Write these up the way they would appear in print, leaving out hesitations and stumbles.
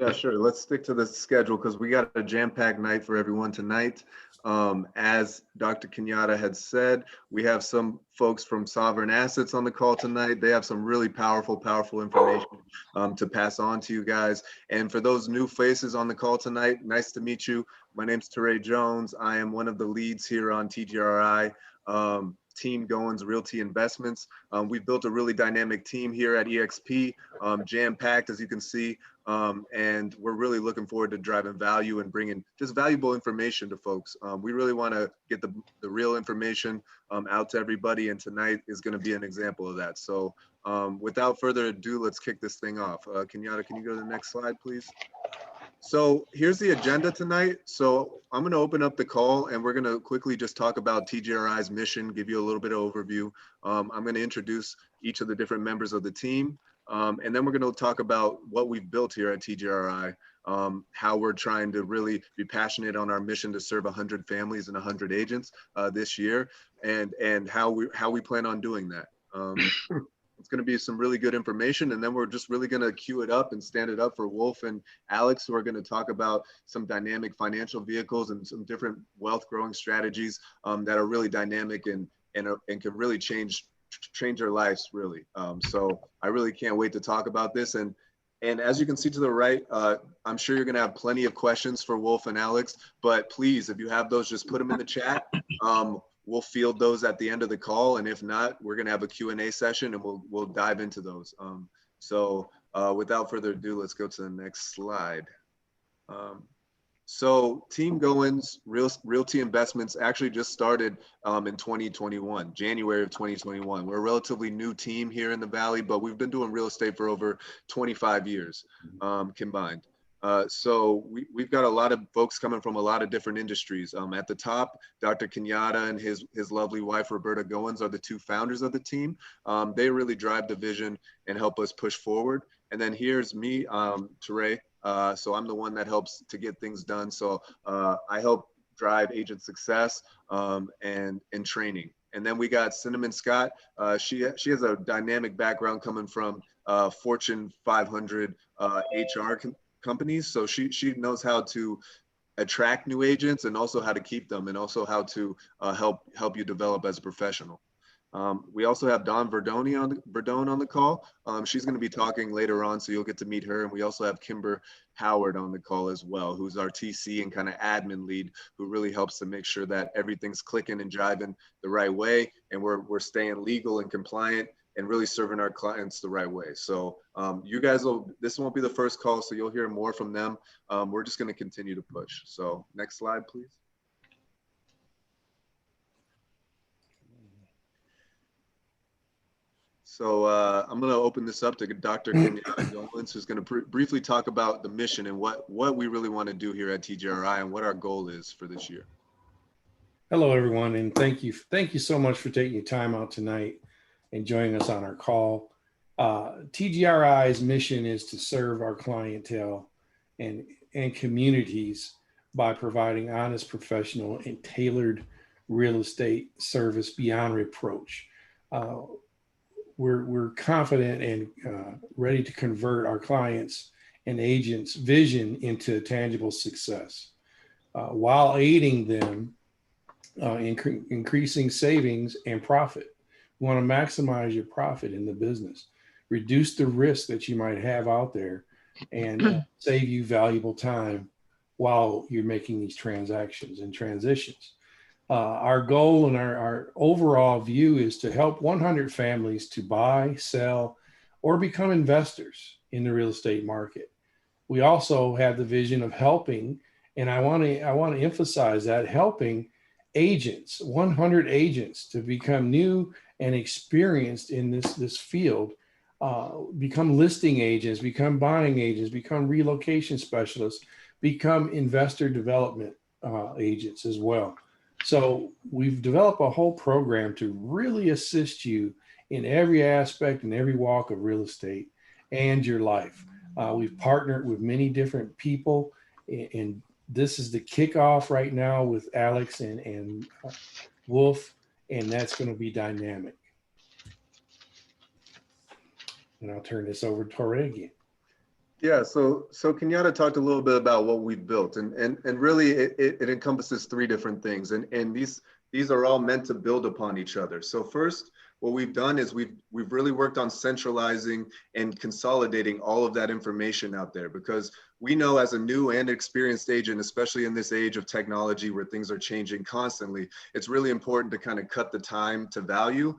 Yeah, sure. Let's stick to the schedule because we got a jam-packed night for everyone tonight. As Dr. Kenyatta had said, we have some folks from Sovereign Assets on the call tonight. They have some really powerful information to pass on to you guys. And for those new faces on the call tonight, nice to meet you. My name's Teray Jones. I am one of the leads here on TGRI. Teamgoinsrealty Investments. We've built a really dynamic team here at EXP, jam-packed as you can see, and we're really looking forward to driving value and bringing just valuable information to folks. We really want to get the real information out to everybody, and tonight is going to be an example of that. So without further ado, let's kick this thing off. Kenyatta, can you go to the next slide, please? So here's the agenda tonight. So I'm going to open up the call and we're going to quickly just talk about TGRI's mission, give you a little bit of overview. I'm going to introduce each of the different members of the team. And then we're going to talk about what we've built here at TGRI, how we're trying to really be passionate on our mission to serve 100 families and 100 agents this year, and how we plan on doing that. It's going to be some really good information, and then we're just really going to queue it up and stand it up for Wolf and Alex, who are going to talk about some dynamic financial vehicles and some different wealth growing strategies that are really dynamic and can really change their lives, really. So I really can't wait to talk about this. And as you can see to the right, I'm sure you're going to have plenty of questions for Wolf and Alex, but please, if you have those, just put them in the chat. We'll field those at the end of the call, and if not, we're going to have a Q&A session, and we'll dive into those. So without further ado, let's go to the next slide. So Team Goins Realty Investments actually just started in 2021, January of 2021. We're a relatively new team here in the Valley, but we've been doing real estate for over 25 years combined. So we've got a lot of folks coming from a lot of different industries. At the top, Dr. Kenyatta and his lovely wife, Roberta Goins, are the two founders of the team. They really drive the vision and help us push forward. And then here's me, Teray. So I'm the one that helps to get things done. So I help drive agent success and training. And then we got Cinnamon Scott. She has a dynamic background coming from Fortune 500 HR companies. So she knows how to attract new agents and also how to keep them, and also how to help you develop as a professional. We also have Dawn Verdone on the call. She's going to be talking later on, so you'll get to meet her. And we also have Kimber Howard on the call as well, who's our TC and kind of admin lead, who really helps to make sure that everything's clicking and jiving the right way, and we're staying legal and compliant and really serving our clients the right way. So you guys this won't be the first call, so you'll hear more from them. We're just going to continue to push. So next slide, please. So I'm going to open this up to Dr. Kenyatta Goins, who's going to briefly talk about the mission and what we really want to do here at TGRI and what our goal is for this year. Hello, everyone, and thank you so much for taking your time out tonight and joining us on our call. TGRI's mission is to serve our clientele and communities by providing honest, professional, and tailored real estate service beyond reproach. We're confident and ready to convert our clients and agents' vision into tangible success while aiding them in increasing savings and profit. You want to maximize your profit in the business, reduce the risk that you might have out there, and save you valuable time while you're making these transactions and transitions. Our goal and our overall view is to help 100 families to buy, sell, or become investors in the real estate market. We also have the vision of helping, and I want to emphasize that, helping agents, 100 agents, to become new and experienced in this field, become listing agents, become buying agents, become relocation specialists, become investor development agents as well. So we've developed a whole program to really assist you in every aspect and every walk of real estate and your life. We've partnered with many different people, and this is the kickoff right now with Alex and Wolf, and that's going to be dynamic. And I'll turn this over to Teray again. Yeah, so Kenyatta talked a little bit about what we've built, and really it encompasses three different things, and these are all meant to build upon each other. So first, what we've done is we've really worked on centralizing and consolidating all of that information out there, because we know as a new and experienced agent, especially in this age of technology where things are changing constantly, it's really important to kind of cut the time to value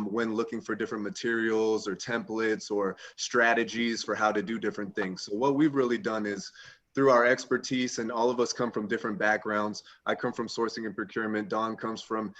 when looking for different materials or templates or strategies for how to do different things. So what we've really done is, through our expertise, and all of us come from different backgrounds. I come from sourcing and procurement. Don comes from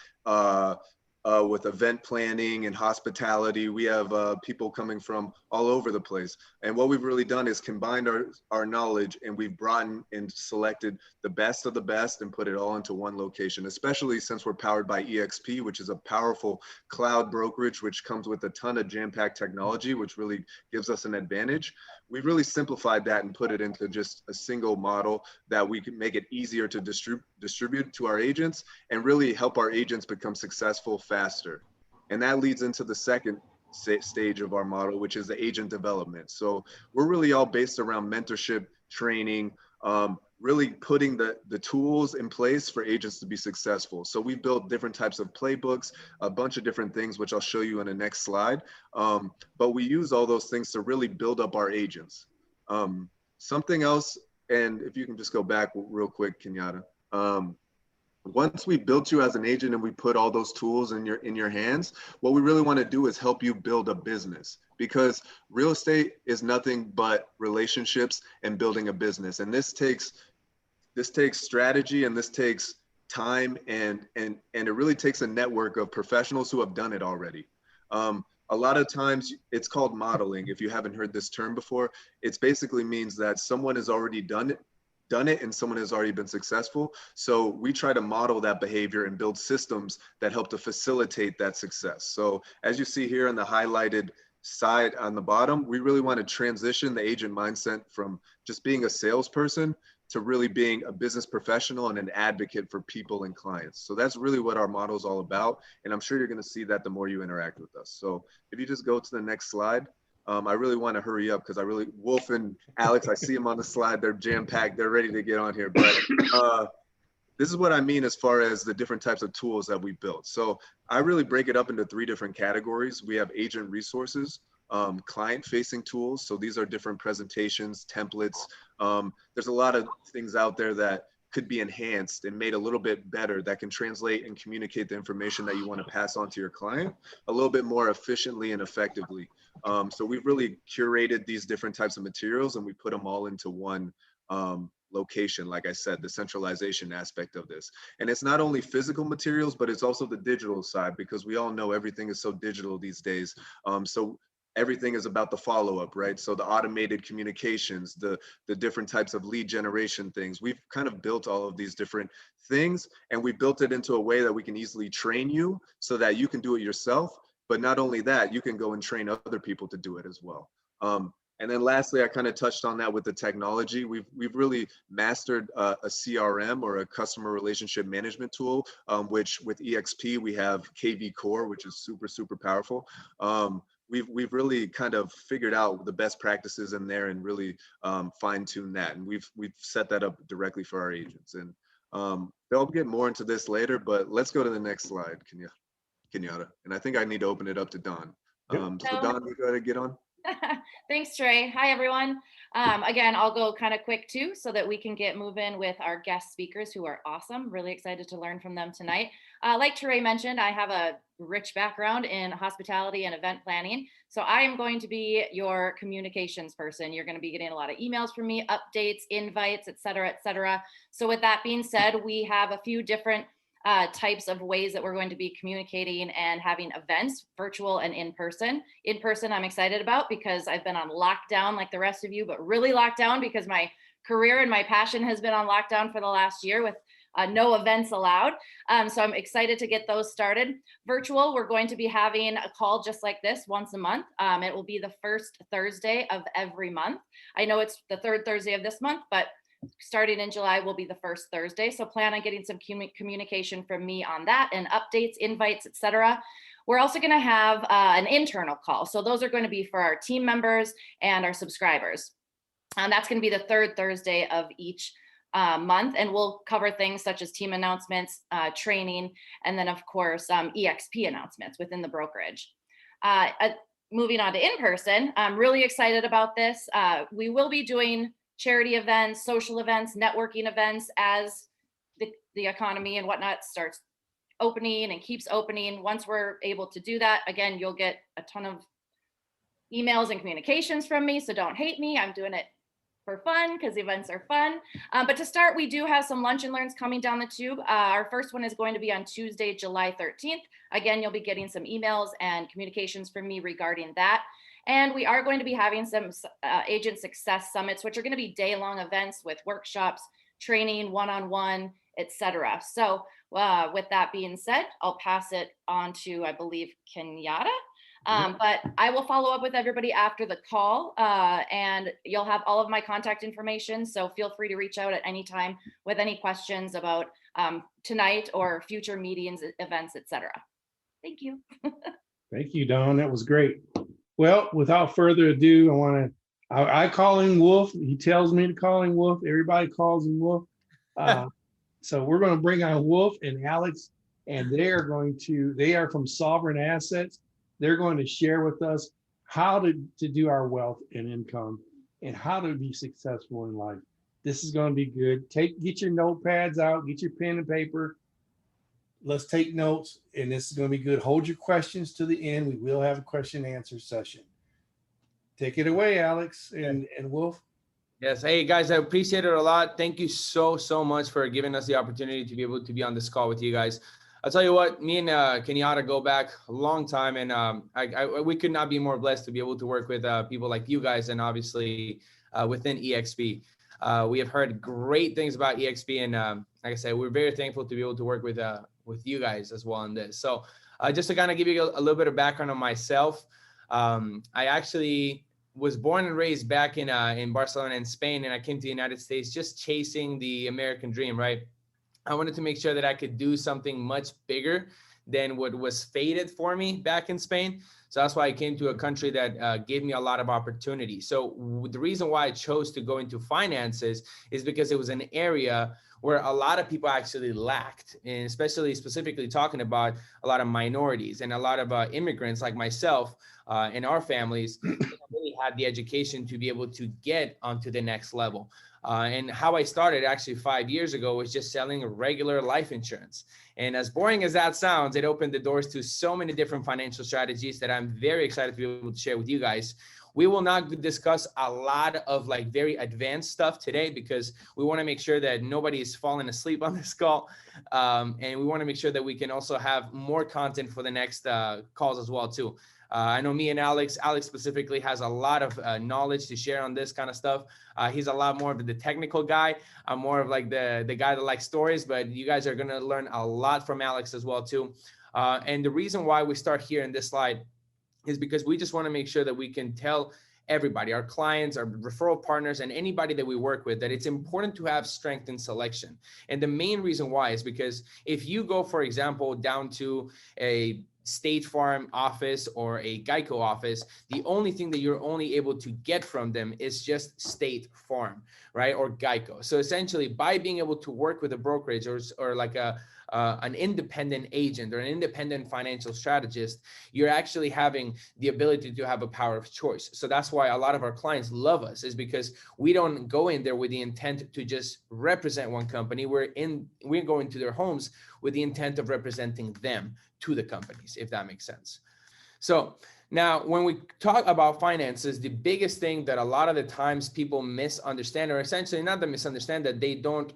with event planning and hospitality. We have people coming from all over the place. And what we've really done is combined our knowledge, and we've brought in and selected the best of the best and put it all into one location, especially since we're powered by EXP, which is a powerful cloud brokerage, which comes with a ton of jam-packed technology, which really gives us an advantage. We've really simplified that and put it into just a single model that we can make it easier to distribute to our agents and really help our agents become successful faster. And that leads into the second stage of our model, which is the agent development. So we're really all based around mentorship, training, really putting the tools in place for agents to be successful. So we've built different types of playbooks, a bunch of different things, which I'll show you in the next slide. But we use all those things to really build up our agents. Something else, and if you can just go back real quick, Kenyatta. Once we built you as an agent and we put all those tools in your hands, what we really want to do is help you build a business, because real estate is nothing but relationships and building a business. And this takes strategy, and this takes time, and it really takes a network of professionals who have done it already. A lot of times it's called modeling. If you haven't heard this term before, it basically means that someone has already done it and someone has already been successful. So we try to model that behavior and build systems that help to facilitate that success. So as you see here on the highlighted side on the bottom, we really want to transition the agent mindset from just being a salesperson to really being a business professional and an advocate for people and clients. So that's really what our model is all about. And I'm sure you're going to see that the more you interact with us. So if you just go to the next slide. I really want to hurry up because Wolf and Alex, I see them on the slide. They're jam-packed. They're ready to get on here. But this is what I mean as far as the different types of tools that we built. So I really break it up into three different categories. We have agent resources, client-facing tools. So these are different presentations, templates. There's a lot of things out there that could be enhanced and made a little bit better that can translate and communicate the information that you want to pass on to your client a little bit more efficiently and effectively. So we've really curated these different types of materials and we put them all into one location. Like I said, the centralization aspect of this. And it's not only physical materials, but it's also the digital side, because we all know everything is so digital these days. So everything is about the follow-up, right? So the automated communications, the different types of lead generation things. We've kind of built all of these different things, and we built it into a way that we can easily train you so that you can do it yourself. But not only that, you can go and train other people to do it as well. And then lastly, I kind of touched on that with the technology. We've really mastered a CRM, or a customer relationship management tool, which with EXP, we have KV Core, which is super, super powerful. We've really kind of figured out the best practices in there and really fine-tuned that. And we've set that up directly for our agents. And they'll get more into this later, but let's go to the next slide, Kenyatta. And I think I need to open it up to Don. So Don, you go ahead and get on. Thanks, Trey. Hi, everyone. Again, I'll go kind of quick too, so that we can get moving with our guest speakers who are awesome. Really excited to learn from them tonight. Like Trey mentioned, I have a rich background in hospitality and event planning. So I am going to be your communications person. You're going to be getting a lot of emails from me, updates, invites, et cetera, et cetera. So with that being said, we have a few different types of ways that we're going to be communicating and having events, virtual and in person. In person, I'm excited about because I've been on lockdown like the rest of you, but really locked down because my career and my passion has been on lockdown for the last year with no events allowed. So I'm excited to get those started. Virtual, we're going to be having a call just like this once a month. It will be the first Thursday of every month. I know it's the third Thursday of this month, but starting in July will be the first Thursday. So plan on getting some communication from me on that, and updates, invites, etc. We're also going to have an internal call. So those are going to be for our team members and our subscribers. That's going to be the third Thursday of each month, and we'll cover things such as team announcements, training, and then of course EXP announcements within the brokerage. Moving on to in-person, I'm really excited about this. We will be doing charity events, social events, networking events as the economy and whatnot starts opening and keeps opening. Once we're able to do that, again, you'll get a ton of emails and communications from me, so don't hate me. I'm doing it for fun because events are fun. But to start, we do have some lunch and learns coming down the tube. Our first one is going to be on Tuesday, July 13th. Again, you'll be getting some emails and communications from me regarding that. And we are going to be having some agent success summits, which are going to be day-long events with workshops, training, one-on-one, etc. So with that being said, I'll pass it on to, I believe, Kenyatta. But I will follow up with everybody after the call, and you'll have all of my contact information. So feel free to reach out at any time with any questions about tonight or future meetings, events, etc. Thank you. Thank you, Dawn. That was great. Well, without further ado, I call him Wolf. He tells me to call him Wolf. Everybody calls him Wolf. So we're going to bring on Wolf and Alex, and they are from Sovereign Assets. They're going to share with us how to do our wealth and income and how to be successful in life. This is going to be good. Get your notepads out, get your pen and paper. Let's take notes, and this is going to be good. Hold your questions to the end. We will have a question and answer session. Take it away, Alex and Wolf. Yes. Hey, guys, I appreciate it a lot. Thank you so much for giving us the opportunity to be able to be on this call with you guys. I'll tell you what, me and Kenyatta go back a long time, and we could not be more blessed to be able to work with people like you guys, and obviously within EXP. We have heard great things about EXP, and like I said, we're very thankful to be able to work with you guys as well on this. So just to kind of give you a little bit of background on myself, I actually was born and raised back in Barcelona in Spain, and I came to the United States just chasing the American dream, right? I wanted to make sure that I could do something much bigger than what was fated for me back in Spain. So that's why I came to a country that gave me a lot of opportunity. So the reason why I chose to go into finances is because it was an area where a lot of people actually lacked, and especially specifically talking about a lot of minorities and a lot of immigrants like myself and our families really had the education to be able to get onto the next level. And how I started actually 5 years ago was just selling regular life insurance. And as boring as that sounds, it opened the doors to so many different financial strategies that I'm very excited to be able to share with you guys. We will not discuss a lot of like very advanced stuff today because we want to make sure that nobody is falling asleep on this call. And we want to make sure that we can also have more content for the next calls as well too. I know me and Alex specifically has a lot of knowledge to share on this kind of stuff. He's a lot more of the technical guy. I'm more of like the guy that likes stories, but you guys are going to learn a lot from Alex as well too. And the reason why we start here in this slide is because we just want to make sure that we can tell everybody, our clients, our referral partners, and anybody that we work with, that it's important to have strength in selection. And the main reason why is because if you go, for example, down to a State Farm office or a Geico office, the only thing that you're only able to get from them is just State Farm, right? Or Geico. So essentially, by being able to work with a brokerage or like an independent agent or an independent financial strategist, you're actually having the ability to have a power of choice. So that's why a lot of our clients love us, is because we don't go in there with the intent to just represent one company. We're going to their homes with the intent of representing them to the companies, if that makes sense. So now when we talk about finances, the biggest thing that a lot of the times people misunderstand, or essentially not the misunderstand, that they don't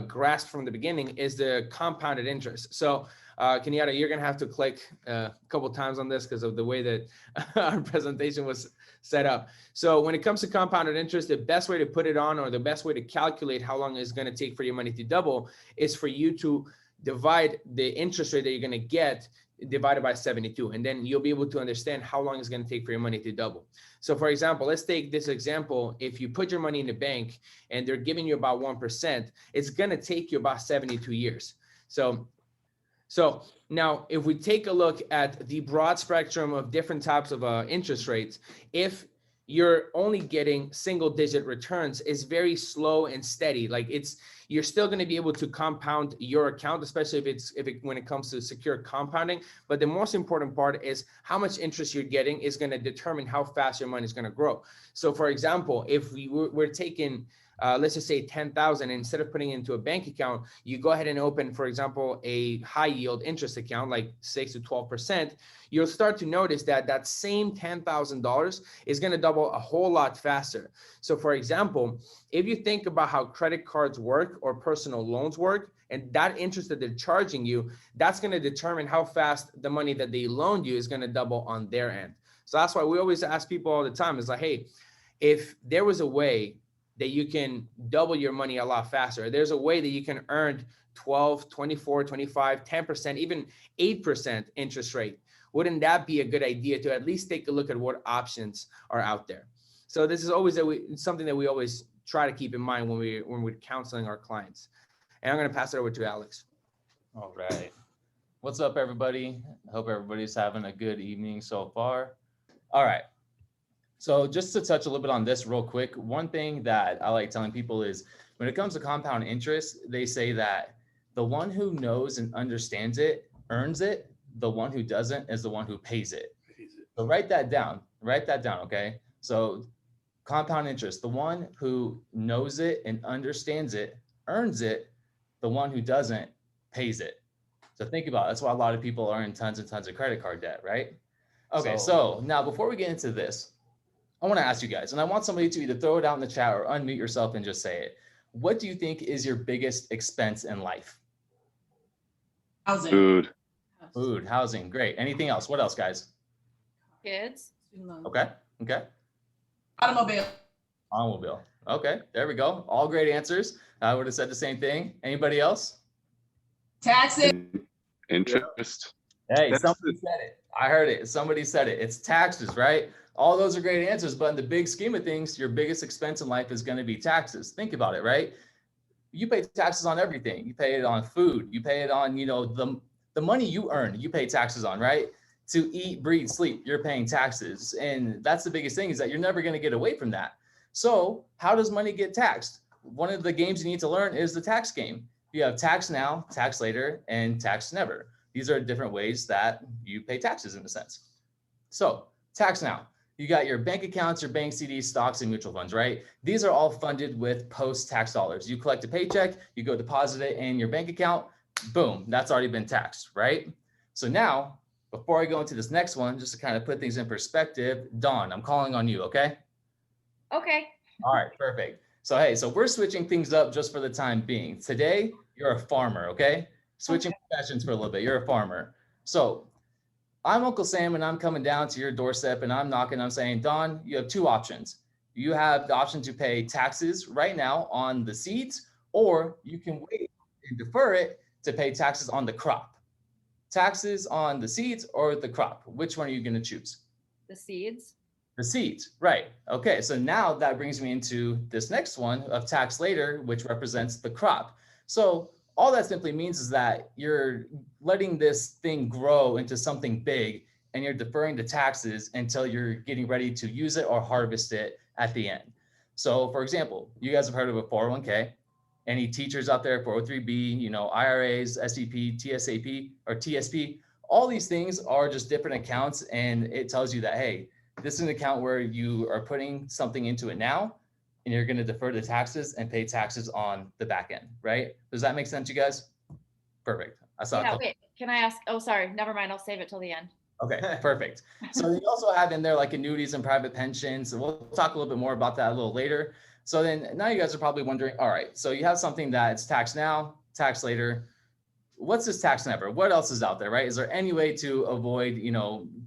grasp from the beginning, is the compounded interest. So Kenyatta, you're gonna have to click a couple times on this because of the way that our presentation was set up. So when it comes to compounded interest, the best way to put it on, or the best way to calculate how long it's gonna take for your money to double, is for you to divide the interest rate that you're going to get divided by 72. And then you'll be able to understand how long it's going to take for your money to double. So for example, let's take this example. If you put your money in the bank and they're giving you about 1%, it's going to take you about 72 years. So now if we take a look at the broad spectrum of different types of interest rates, if you're only getting single digit returns is very slow and steady. Like you're still going to be able to compound your account, especially when it comes to secure compounding. But the most important part is how much interest you're getting is going to determine how fast your money is going to grow. So for example, if we're taking, let's just say 10,000, instead of putting it into a bank account, you go ahead and open, for example, a high yield interest account, like 6 to 12%, you'll start to notice that that same $10,000 is going to double a whole lot faster. So for example, if you think about how credit cards work or personal loans work, and that interest that they're charging you, that's going to determine how fast the money that they loaned you is going to double on their end. So that's why we always ask people all the time, is like, hey, if there was a way that you can double your money a lot faster, there's a way that you can earn 12, 24, 25, 10%, even 8% interest rate, wouldn't that be a good idea to at least take a look at what options are out there? So this is always something that we always try to keep in mind when we're counseling our clients. And I'm going to pass it over to Alex. All right. What's up, everybody? I hope everybody's having a good evening so far. All right. So just to touch a little bit on this real quick, one thing that I like telling people is when it comes to compound interest, they say that the one who knows and understands it earns it. The one who doesn't is the one who pays it. So write that down, okay? So compound interest, the one who knows it and understands it earns it. The one who doesn't pays it. So think about it. That's why a lot of people are in tons and tons of credit card debt, right? Okay, so now before we get into this, I want to ask you guys, and I want somebody to either throw it out in the chat or unmute yourself and just say it. What do you think is your biggest expense in life? Housing. Food, housing, great. Anything else? What else, guys? Kids. Okay. Automobile. Okay, there we go. All great answers. I would have said the same thing. Anybody else? Taxes. Interest. Hey, somebody said it. I heard it. Somebody said it. It's taxes, right? All those are great answers, but in the big scheme of things, your biggest expense in life is going to be taxes. Think about it, right? You pay taxes on everything. You pay it on food. You pay it on, the money you earn, you pay taxes on, right? To eat, breathe, sleep, you're paying taxes. And that's the biggest thing, is that you're never going to get away from that. So how does money get taxed? One of the games you need to learn is the tax game. You have tax now, tax later, and tax never. These are different ways that you pay taxes in a sense. So tax now, you got your bank accounts, your bank CDs, stocks, and mutual funds, right? These are all funded with post-tax dollars. You collect a paycheck, you go deposit it in your bank account, boom, that's already been taxed, right? So now, before I go into this next one, just to kind of put things in perspective, Dawn, I'm calling on you, okay? Okay. All right, perfect. So, hey, so we're switching things up just for the time being. Today, you're a farmer, okay? Switching professions for a little bit, you're a farmer. So I'm Uncle Sam and I'm coming down to your doorstep and I'm knocking, I'm saying, Dawn, you have two options. You have the option to pay taxes right now on the seeds, or you can wait and defer it to pay taxes on the crop. Taxes on the seeds or the crop, which one are you going to choose? The seeds. The seeds, right. Okay, so now that brings me into this next one of tax later, which represents the crop. So all that simply means is that you're letting this thing grow into something big and you're deferring the taxes until you're getting ready to use it or harvest it at the end. So for example, you guys have heard of a 401k. Any teachers out there, 403b, IRAs, SEP, TSAP, or TSP, all these things are just different accounts. And it tells you that, hey, this is an account where you are putting something into it now, and you're going to defer the taxes and pay taxes on the back end, right? Does that make sense, you guys? Perfect. I saw Yeah, wait, can I ask? Oh, sorry. Never mind. I'll save it till the end. Okay, perfect. So you also have in there like annuities and private pensions. We'll talk a little bit more about that a little later. So then now you guys are probably wondering, all right, so you have something that's tax now, tax later. What's this tax never? What else is out there, right? Is there any way to avoid,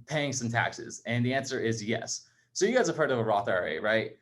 paying some taxes? And the answer is yes. So you guys have heard of a Roth IRA, right?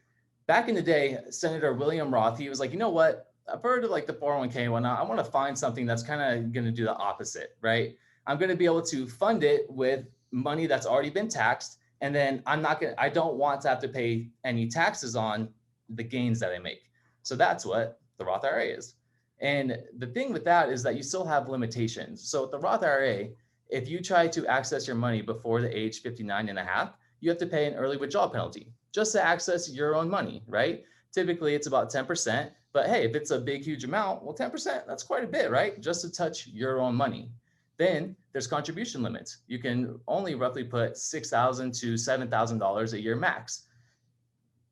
Back in the day, Senator William Roth, he was like, you know what? I've heard of like the 401k and whatnot. I want to find something that's kind of going to do the opposite, right? I'm going to be able to fund it with money that's already been taxed. And then I don't want to have to pay any taxes on the gains that I make. So that's what the Roth IRA is. And the thing with that is that you still have limitations. So with the Roth IRA, if you try to access your money before the age 59 and a half, you have to pay an early withdrawal penalty just to access your own money, right? Typically it's about 10%, but hey, if it's a big, huge amount, well, 10%, that's quite a bit, right? Just to touch your own money. Then there's contribution limits. You can only roughly put $6,000 to $7,000 a year max.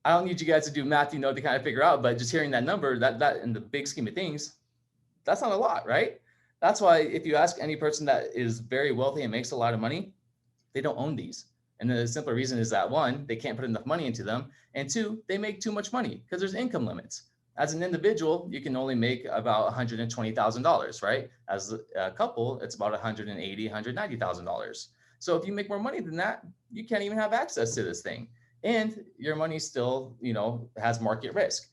I don't need you guys to do math, to kind of figure out, but just hearing that number, that in the big scheme of things, that's not a lot, right? That's why if you ask any person that is very wealthy and makes a lot of money, they don't own these. And the simple reason is that one, they can't put enough money into them. And two, they make too much money because there's income limits. As an individual, you can only make about $120,000, right? As a couple, it's about $180,000, $190,000. So if you make more money than that, you can't even have access to this thing. And your money still, has market risk.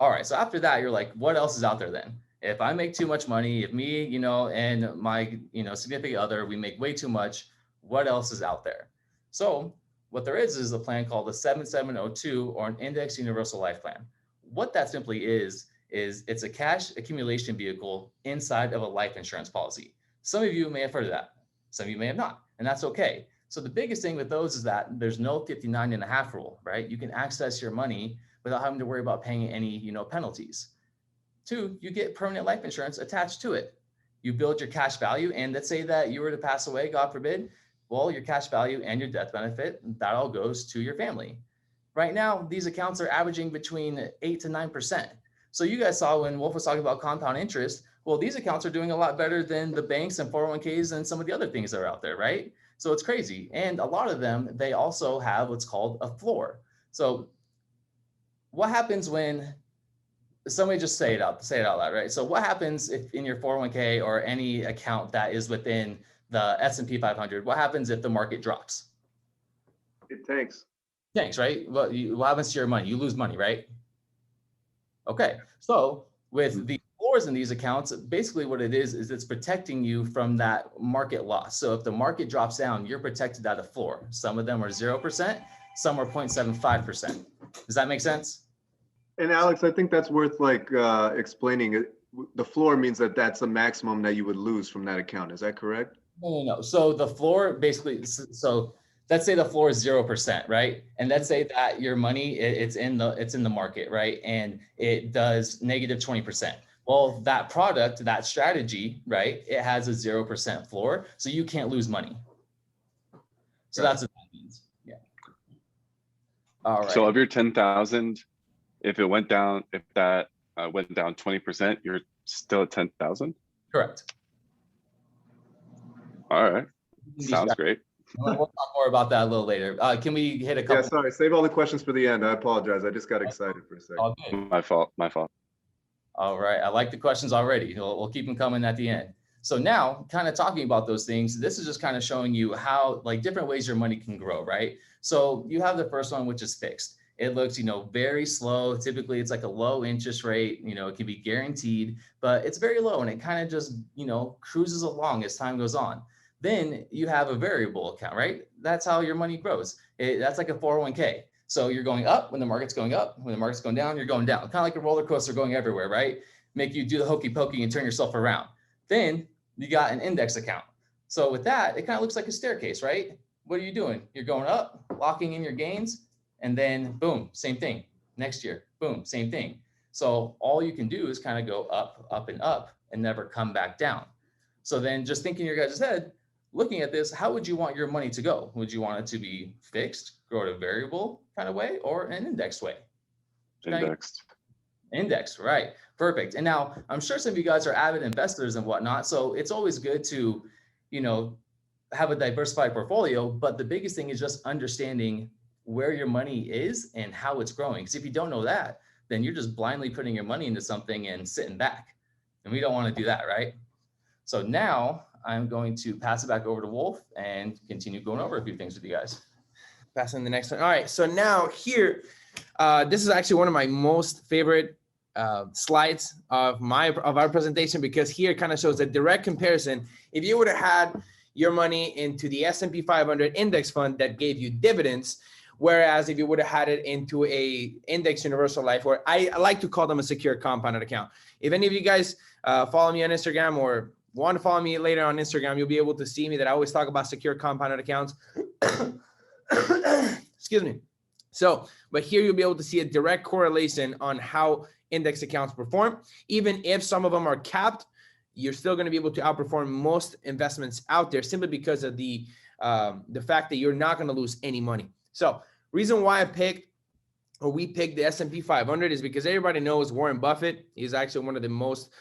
All right, so after that, you're like, what else is out there then? If I make too much money, if me, and my, significant other, we make way too much, what else is out there? So what there is a plan called the 7702 or an index universal life plan. What that simply is it's a cash accumulation vehicle inside of a life insurance policy. Some of you may have heard of that. Some of you may have not, and that's okay. So the biggest thing with those is that there's no 59.5 rule, right? You can access your money without having to worry about paying any, penalties. Two, you get permanent life insurance attached to it. You build your cash value, and let's say that you were to pass away, God forbid, well, your cash value and your death benefit, that all goes to your family. Right now, these accounts are averaging between 8 to 9%. So you guys saw when Wolf was talking about compound interest, well, these accounts are doing a lot better than the banks and 401ks and some of the other things that are out there, right? So it's crazy. And a lot of them, they also have what's called a floor. So what happens when somebody just say it out loud, right? So what happens if in your 401k or any account that is within the S&P 500, what happens if the market drops? It tanks. Tanks, right? What happens to your money? You lose money, right? Okay, so with the floors in these accounts, basically what it is it's protecting you from that market loss. So if the market drops down, you're protected at a floor. Some of them are 0%, some are 0.75%. Does that make sense? And Alex, I think that's worth explaining. The floor means that that's the maximum that you would lose from that account. Is that correct? No. So the floor basically, so let's say the floor is 0%, right? And let's say that your money, it's in the market, right? And it does negative 20%. Well, that product, that strategy, right? It has a 0% floor, so you can't lose money. So that's what that means. Yeah. All right. So of your 10,000, if it went down, if that went down 20%, you're still at 10,000? Correct. All right. Sounds great. We'll talk more about that a little later. Can we hit a couple? Yeah, sorry. Save all the questions for the end. I apologize. I just got excited for a second. All good. My fault. All right. I like the questions already. We'll keep them coming at the end. So now kind of talking about those things, this is just kind of showing you how different ways your money can grow, right? So you have the first one, which is fixed. It looks, very slow. Typically it's like a low interest rate, it can be guaranteed, but it's very low and it kind of just, cruises along as time goes on. Then you have a variable account, right? That's how your money grows. That's like a 401k. So you're going up when the market's going up. When the market's going down, you're going down. Kind of like a roller coaster going everywhere, right? Make you do the hokey pokey and turn yourself around. Then you got an index account. So with that, it kind of looks like a staircase, right? What are you doing? You're going up, locking in your gains, and then boom, same thing. Next year, boom, same thing. So all you can do is kind of go up, up, and up and never come back down. So then just thinking in your guys' head, looking at this, how would you want your money to go? Would you want it to be fixed, grow at a variable kind of way, or an indexed way? Indexed. Indexed, right. Perfect. And now I'm sure some of you guys are avid investors and whatnot. So it's always good to, have a diversified portfolio. But the biggest thing is just understanding where your money is and how it's growing. Because if you don't know that, then you're just blindly putting your money into something and sitting back. And we don't want to do that, right? So now I'm going to pass it back over to Wolf and continue going over a few things with you guys. Passing the next one. All right. So now here, this is actually one of my most favorite slides of our presentation, because here it kind of shows a direct comparison. If you would have had your money into the S&P 500 index fund that gave you dividends, whereas if you would have had it into a index universal life, or I like to call them a secure compounded account. If any of you guys follow me on Instagram or want to follow me later on Instagram, you'll be able to see me that I always talk about secure compounded accounts. Excuse me. So, but here you'll be able to see a direct correlation on how index accounts perform. Even if some of them are capped, you're still going to be able to outperform most investments out there simply because of the fact that you're not going to lose any money. So, reason why we picked the S&P 500 is because everybody knows Warren Buffett. He's actually one of the most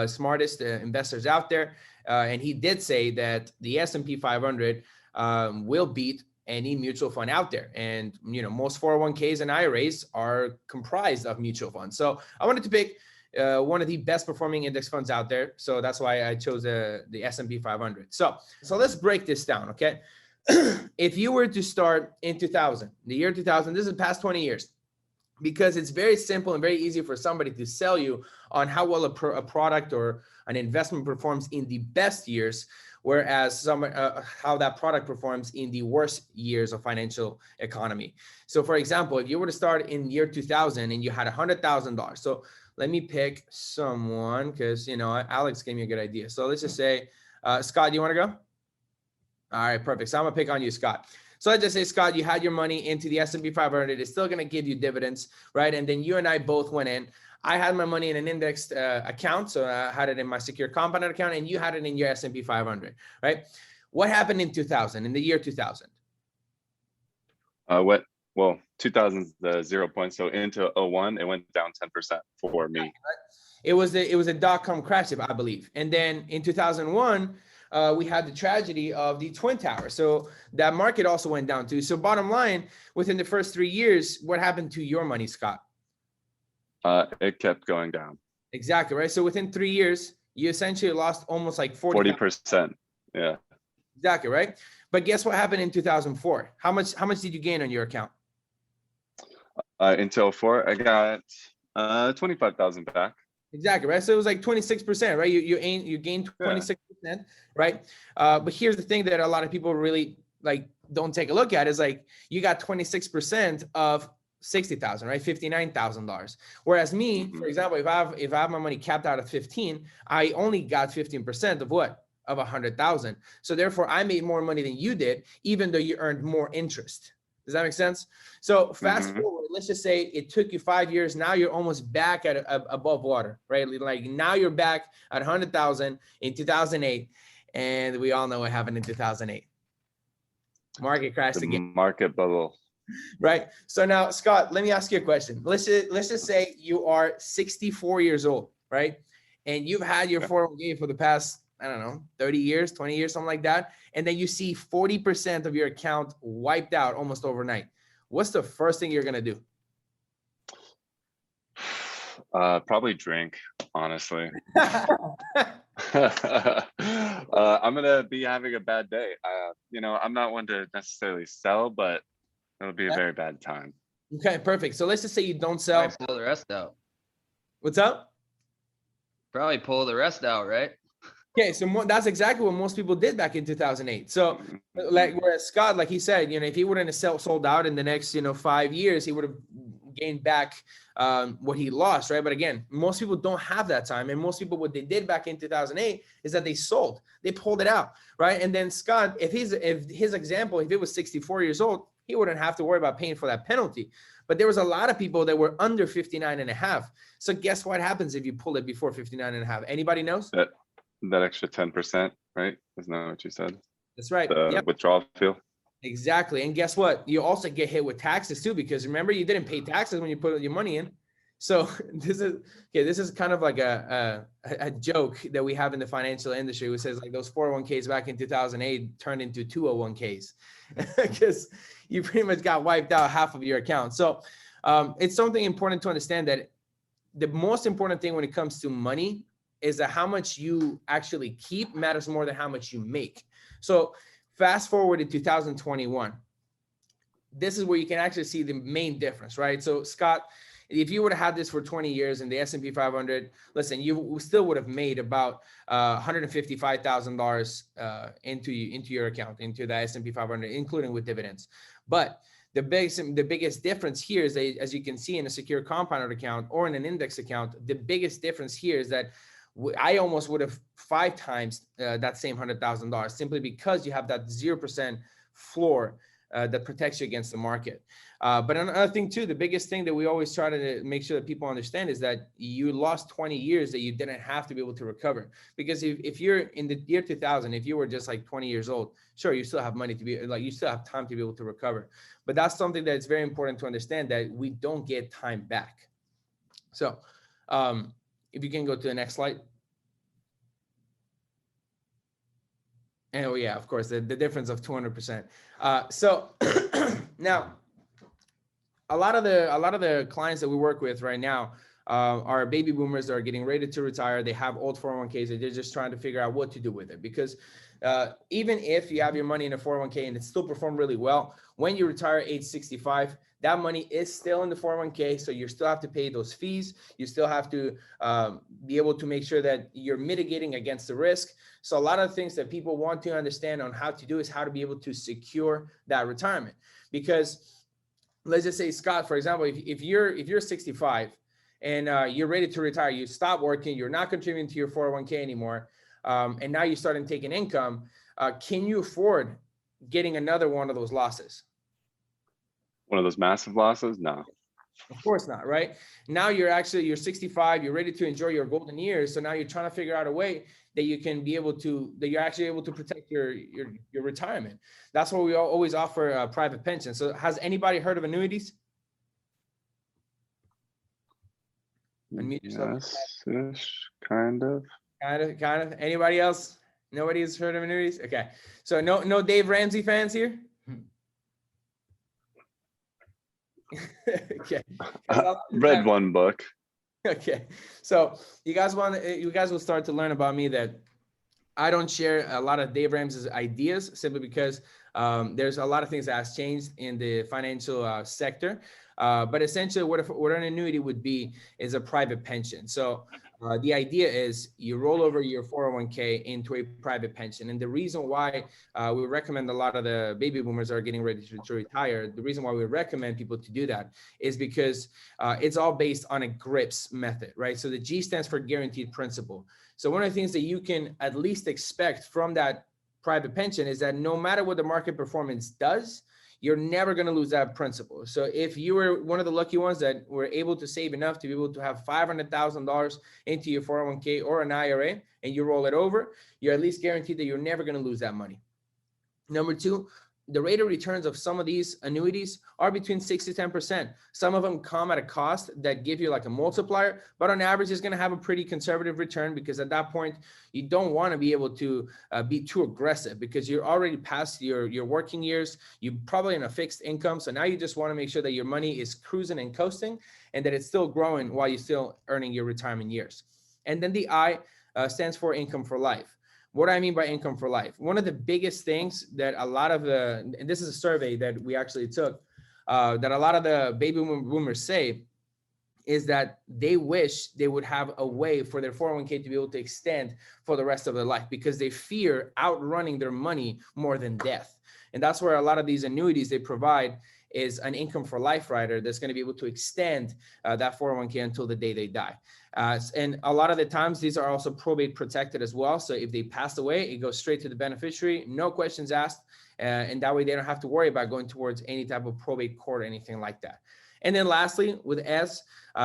smartest investors out there, and he did say that the S&P 500 will beat any mutual fund out there. And, most 401ks and IRAs are comprised of mutual funds. So I wanted to pick one of the best performing index funds out there. So that's why I chose the S&P 500. So let's break this down, okay? If you were to start in 2000, the year 2000, this is the past 20 years, because it's very simple and very easy for somebody to sell you on how well a product or an investment performs in the best years, whereas how that product performs in the worst years of financial economy. So for example, if you were to start in year 2000 and you had $100,000, so let me pick someone because, Alex gave me a good idea. So let's just say, Scott, do you want to go? All right, perfect. So I'm gonna pick on you, Scott. So let's just say, Scott, you had your money into the S&P 500. It's still going to give you dividends, right? And then you and I both went in. I had my money in an indexed account. So I had it in my secure compounded account, and you had it in your S&P 500, right? What happened in 2000, in the year 2000? 2000 is the 0 point. So into 01, it went down 10% for me. It was a dot-com crash, I believe. And then in 2001, we had the tragedy of the Twin Towers. So that market also went down too. So bottom line, within the first 3 years, what happened to your money, Scott? It kept going down. Exactly, right? So within 3 years, you essentially lost almost like 40%. Yeah. Exactly, right? But guess what happened in 2004? How much did you gain on your account? Until 4, I got 25,000 back. Exactly, right? So it was like 26%, right? You gained 26%, right? But here's the thing that a lot of people really don't take a look at is you got 26% of 60,000, right? $59,000. Whereas me, for example, if I have my money capped out at 15, I only got 15% of what? Of 100,000. So therefore, I made more money than you did, even though you earned more interest. Does that make sense? So fast forward, let's just say it took you 5 years. Now you're almost back at above water, right? Now you're back at 100,000 in 2008. And we all know what happened in 2008. Market crashed again. Market bubble. Right. So now, Scott, let me ask you a question. Let's just say you are 64 years old, right? And you've had your 401k for the past, 30 years, 20 years, something like that. And then you see 40% of your account wiped out almost overnight. What's the first thing you're going to do? Probably drink, honestly. I'm going to be having a bad day. I'm not one to necessarily sell, but it'll be a very bad time. Okay, perfect. So let's just say you don't sell. Probably pull the rest out. What's up? Probably pull the rest out, right? Okay, so that's exactly what most people did back in 2008. So, whereas Scott, like he said, if he wouldn't have sold out in the next, 5 years, he would have gained back what he lost, right? But again, most people don't have that time, and most people, what they did back in 2008 is that they sold, they pulled it out, right? And then Scott, if his example, if it was 64 years old, he wouldn't have to worry about paying for that penalty. But there was a lot of people that were under 59 and a half. So guess what happens if you pull it before 59 and a half? Anybody knows? That extra 10%, right? Isn't that what you said? That's right. The withdrawal fee. Exactly. And guess what? You also get hit with taxes too, because remember, you didn't pay taxes when you put your money in. So this is kind of like a joke that we have in the financial industry, which says those 401ks back in 2008 turned into 201ks because you pretty much got wiped out half of your account. So it's something important to understand, that the most important thing when it comes to money is that how much you actually keep matters more than how much you make. So fast forward to 2021. This is where you can actually see the main difference, right? So Scott, if you would have had this for 20 years in the S&P 500, listen, you still would have made about $155,000 into your account, into the S&P 500, including with dividends. But the biggest difference here is that, as you can see in a secure compounded account or in an index account, the biggest difference here is that I almost would have 5 times that same $100,000, simply because you have that 0% floor that protects you against the market. But another thing too, the biggest thing that we always try to make sure that people understand is that you lost 20 years that you didn't have to be able to recover. Because if you're in the year 2000, if you were just like 20 years old, sure, you still have money to be like, you still have time to be able to recover. But that's something that's very important to understand, that we don't get time back. So if you can go to the next slide. And oh yeah, of course, the difference of 200%. So now, a lot of the clients that we work with right now are baby boomers that are getting ready to retire. They have old 401ks and they're just trying to figure out what to do with it. Because even if you have your money in a 401k and it still performed really well, when you retire age 65, that money is still in the 401k. So you still have to pay those fees. You still have to be able to make sure that you're mitigating against the risk. So a lot of things that people want to understand on how to do is how to be able to secure that retirement. Because let's just say, Scott, for example, if you're 65 and you're ready to retire, you stop working, you're not contributing to your 401k anymore, and now you're starting taking income, can you afford getting another one of those losses? One of those massive losses? No. Of course not, right? Now you're 65, you're ready to enjoy your golden years. So now you're trying to figure out a way that you can be able to, that you're actually able to protect your retirement. That's why we always offer private pension. So has anybody heard of annuities? Unmute yourself. Yes, kind of. Kind of. Anybody else? Nobody has heard of annuities? Okay. So no Dave Ramsey fans here? Okay. Read one book. Okay. So you guys will start to learn about me that I don't share a lot of Dave Ramsey's ideas, simply because there's a lot of things that has changed in the financial sector. But essentially what an annuity would be is a private pension. So the idea is you roll over your 401k into a private pension. And the reason why we recommend a lot of the baby boomers that are getting ready to retire, the reason why we recommend people to do that is because it's all based on a GRIPS method, right? So the G stands for guaranteed principal. So one of the things that you can at least expect from that private pension is that no matter what the market performance does, you're never going to lose that principal. So if you were one of the lucky ones that were able to save enough to be able to have $500,000 into your 401k or an IRA, and you roll it over, you're at least guaranteed that you're never going to lose that money. Number two, the rate of returns of some of these annuities are between 6 to 10%. Some of them come at a cost that give you like a multiplier, but on average, it's going to have a pretty conservative return, because at that point, you don't want to be able to be too aggressive, because you're already past your working years. You're probably in a fixed income. So now you just want to make sure that your money is cruising and coasting, and that it's still growing while you're still earning your retirement years. And then the I stands for income for life. What do I mean by income for life? One of the biggest things that a lot of and this is a survey that we actually took, that a lot of the baby boomers say is that they wish they would have a way for their 401k to be able to extend for the rest of their life, because they fear outrunning their money more than death. And that's where a lot of these annuities they provide is an income for life rider that's going to be able to extend that 401k until the day they die. And a lot of the times, these are also probate protected as well. So if they pass away, it goes straight to the beneficiary, no questions asked. And that way they don't have to worry about going towards any type of probate court or anything like that. And then lastly, with S,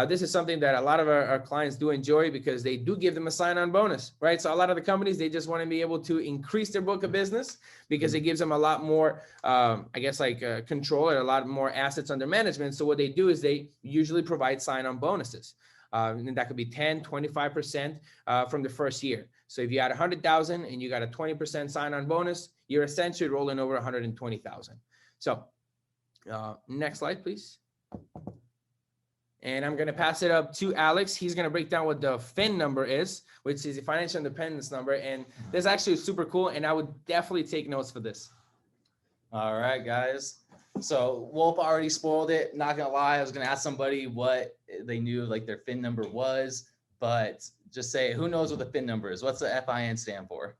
this is something that a lot of our clients do enjoy, because they do give them a sign-on bonus, right? So a lot of the companies, they just want to be able to increase their book of business, because it gives them a lot more, control, or a lot more assets under management. So what they do is they usually provide sign-on bonuses. And that could be 10, 25% from the first year. So if you had 100,000 and you got a 20% sign-on bonus, you're essentially rolling over 120,000. So next slide, please. And I'm going to pass it up to Alex. He's going to break down what the FIN number is, which is the financial independence number. And this actually is super cool. And I would definitely take notes for this. All right, guys. So Wolf already spoiled it. Not going to lie. I was going to ask somebody what they knew like their FIN number was, but just say, who knows what the FIN number is? What's the FIN stand for?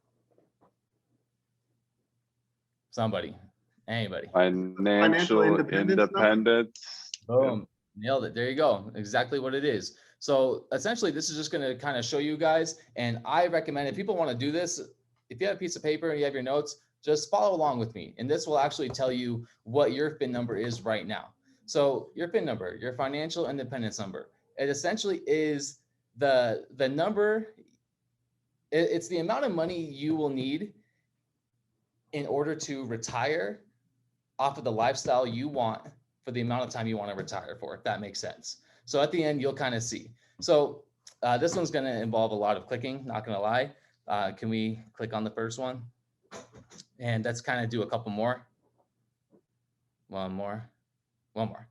Somebody, anybody. Financial independence. Boom. Nailed it. There you go. Exactly what it is. So essentially, this is just going to kind of show you guys. And I recommend, if people want to do this, if you have a piece of paper and you have your notes, Just follow along with me. And this will actually tell you what your FIN number is right now. So your FIN number, your financial independence number, it essentially is the number, it's the amount of money you will need in order to retire off of the lifestyle you want for the amount of time you want to retire for, if that makes sense. So at the end, you'll kind of see. So this one's going to involve a lot of clicking, not going to lie. Can we click on the first one? And let's kind of do a couple more. One more.